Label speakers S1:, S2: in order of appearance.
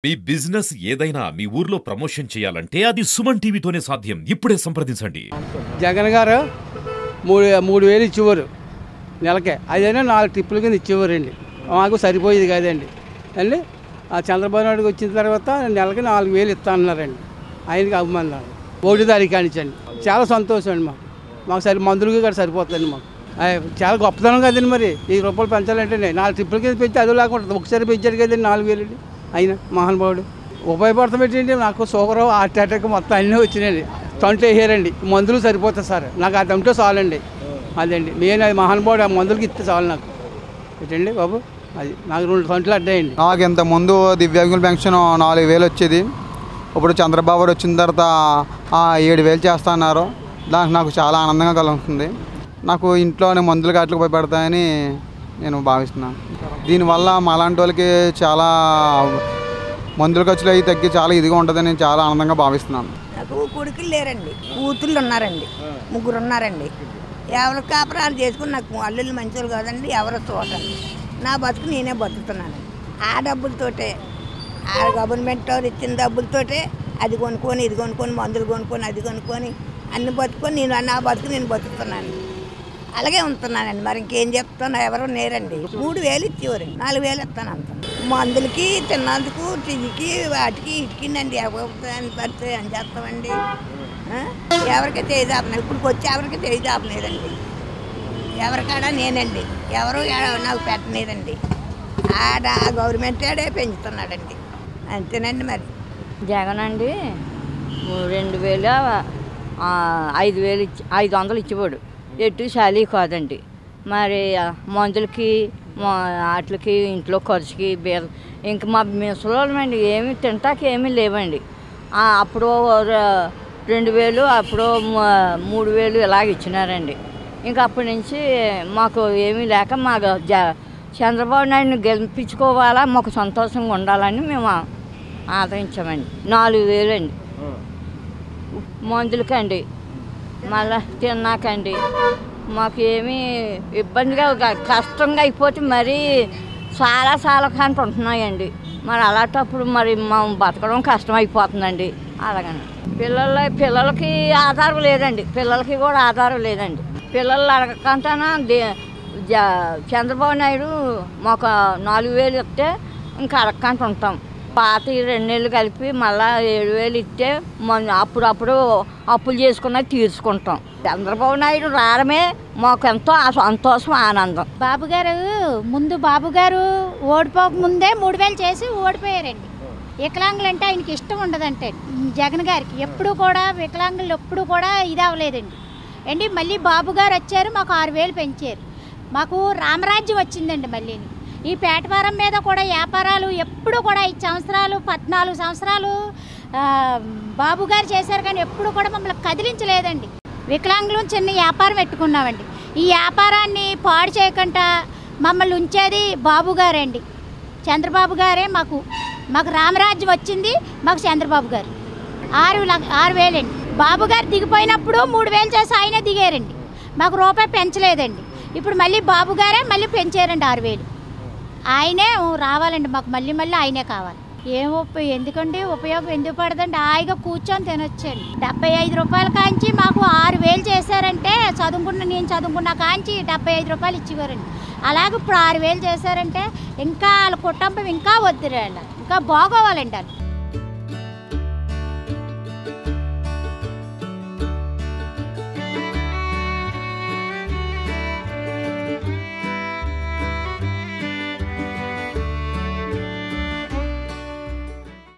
S1: మీ business ఏదైనా మీ ఊర్లో promotion చేయాలంటే అది సుమన్ టీవీతోనే సాధ్యం. ఇప్పుడే సంప్రదించండి.
S2: జగన్ గారు 3,000 ఇచ్చేవారు నెలకే. అదైనా 4 ట్రిప్పుల కింద ఇచ్చేవారండి. మాకు సరిపోయేది కాదండి అండి. చంద్రబాబు నాయుడు వచ్చిన తర్వాత నెలకి 4,000 ఇస్తా అన్నారండి. ఆయనకి అభిమానాలు 1 తారీఖు కానిచ్చండి. చాలా సంతోషం అండి. మాకు మందులకి కూడా సరిపోతుందండి. మాకు చాలా గొప్పతనం కదండి. మరి ₹10 పెంచాలంటే 4 ట్రిప్పుల కింద పెంచి అది లేకుండా ఒకసారి పెంచాడు కదండి 4,000 అండి. అయినా మహానుభావుడు ఉపయోగపడతాం ఏంటండి. నాకు షుగర్, హార్ట్ అటాక్ మొత్తం అన్నీ వచ్చినాయండి. తొంటలు వేసారండి. మందులు సరిపోతాయి సార్. నాకు అది ఉంటే చాలండి. అదండి నేను అది మహానుభావుడు ఆ మందులకి ఇస్తే చాలు నాకు. ఏంటండి బాబు, అది నాకు 2 తొంటలు అడ్డాయండి.
S3: నాకు ఇంతకుముందు దివ్యాంగుల పెన్షన్ 4,000 వచ్చేది. ఇప్పుడు చంద్రబాబు వచ్చిన తర్వాత 7,000 చేస్తా అన్నారు. దానికి నాకు చాలా ఆనందంగా కలుగుతుంది. నాకు ఇంట్లోనే మందులు కాట్లకు ఉపయోగపడతాయని నేను భావిస్తున్నాను. దీనివల్ల మాలాంటి వాళ్ళకి చాలా మందుల ఖర్చులు అవి తగ్గి చాలా ఇదిగా ఉంటుందని నేను చాలా ఆనందంగా భావిస్తున్నాను.
S4: నాకు కొడుకులు లేరండి, కూతుళ్ళు ఉన్నారండి, 3 ఉన్నారండి. ఎవరి కాపురాలు చేసుకుని నాకు అల్లుళ్ళు మంచోళ్ళు కాదండి, ఎవరో చూడండి. నా బతుకు నేనే బతుకుతున్నాను. ఆ డబ్బులతోటే, ఆ గవర్నమెంట్ వాళ్ళు ఇచ్చిన డబ్బులతోటే అది కొనుక్కొని ఇది కొనుక్కొని మందులు కొనుక్కొని అది కొనుక్కొని అన్ని బతుకొని నా బతుకు నేను బతుకుతున్నాను. అలాగే ఉంటున్నానండి. మరి ఇంకేం చెప్తున్నా, ఎవరు నేరండి. 3,000 ఇచ్చేవారండి, 4,000 ఇస్తాను అంత. మందులకి తిన్నందుకు టీవీకి వాటికి ఇటుకిందండి. ఎవరిని పడితే అని చేస్తామండి. ఎవరికి తేజాపలేదు, ఇప్పుడు వచ్చి ఎవరికి తేజాపలేదండి. ఎవరికాడా నేనండి, ఎవరు నాకు పెట్టలేదండి. ఆడ గవర్నమెంట్ ఆడే పెంచుతున్నాడండి. అంతేనండి. మరి
S5: జగన్ అండి 2,000 5,000 500 ఇచ్చేవాడు. ఎటు శాలీ కాదండి. మరి మందులకి వాటికి ఇంట్లో ఖర్చుకి ఇంక మా ముసలోళ్ళమండి ఏమి తింటాకి ఏమీ లేవండి. అప్పుడు 2,000 అప్పుడు 3,000 ఇలాగ ఇచ్చినారండి. ఇంకా అప్పటి నుంచి మాకు ఏమీ లేక మాకు చంద్రబాబు నాయుడిని గెలిపించుకోవాలా, మాకు సంతోషంగా ఉండాలని మేము ఆదరించామండి. 4,000 అండి మందులకండి. మళ్ళీ తిన్నాకండి మాకు ఏమీ ఇబ్బందిగా కష్టంగా అయిపోతే మరీ చాలా కంట ఉంటున్నాయండి. మరి అలాంటప్పుడు మరి మనం బతకడం కష్టం అయిపోతుందండి. అలాగని పిల్లలకి ఆధారం లేదండి. పిల్లలకి కూడా ఆధారం లేదండి. పిల్లలు అడగకంటానా చంద్రబాబు నాయుడు మాకు 4,000 ఇస్తే ఇంకా అడగకంట ఉంటాం. పాత 2 నెలలు కలిపి మళ్ళీ 7,000 ఇస్తే అప్పుడప్పుడు అప్పులు చేసుకున్నది తీర్చుకుంటాం. చంద్రబాబు నాయుడు రావడమే మాకు ఎంతో సంతోషం, ఆనందం.
S6: బాబుగారు ఓడిపోక ముందే 3,000 చేసి ఓడిపోయారండి. వికలాంగులు అంటే ఆయనకి ఇష్టం ఉండదంటే జగన్ గారికి. ఎప్పుడు కూడా వికలాంగులు ఎప్పుడు కూడా ఇది అవ్వలేదండి అండి. మళ్ళీ బాబుగారు వచ్చారు, మాకు 6,000 పెంచారు. మాకు రామరాజ్యం వచ్చిందండి. మళ్ళీ ఈ పేటవారం మీద కూడా వ్యాపారాలు ఎప్పుడు కూడా 5 సంవత్సరాలు 14 సంవత్సరాలు బాబుగారు చేశారు, కానీ ఎప్పుడు కూడా మమ్మల్ని కదిలించలేదండి. వికలాంగులు చిన్న వ్యాపారం పెట్టుకున్నామండి. ఈ వ్యాపారాన్ని పాడు చేయకుండా మమ్మల్ని ఉంచేది బాబుగారండి. చంద్రబాబు గారే మాకు రామరాజ్యం వచ్చింది. మాకు చంద్రబాబు గారు 6,000 అండి. బాబుగారు దిగిపోయినప్పుడు 3,000 చేసి ఆయనే దిగారండి. మాకు రూపాయి పెంచలేదండి. ఇప్పుడు మళ్ళీ బాబుగారే మళ్ళీ పెంచారండి 6,000. ఆయనే రావాలండి. మాకు మళ్ళీ ఆయనే కావాలి. ఎందుకండి ఉపయోగం ఎందుకు పడదండి. హాయిగా కూర్చొని తినొచ్చండి. 75 రూపాయల కాంచి మాకు 6,000 చేశారంటే నేను చదువుకున్న కాంచి 75 రూపాయలు ఇచ్చేవారండి. అలాగే ఇప్పుడు 6,000 చేశారంటే ఇంకా వాళ్ళ కుటుంబం ఇంకా వద్దురండి, ఇంకా బాగోవాలండి వాళ్ళు.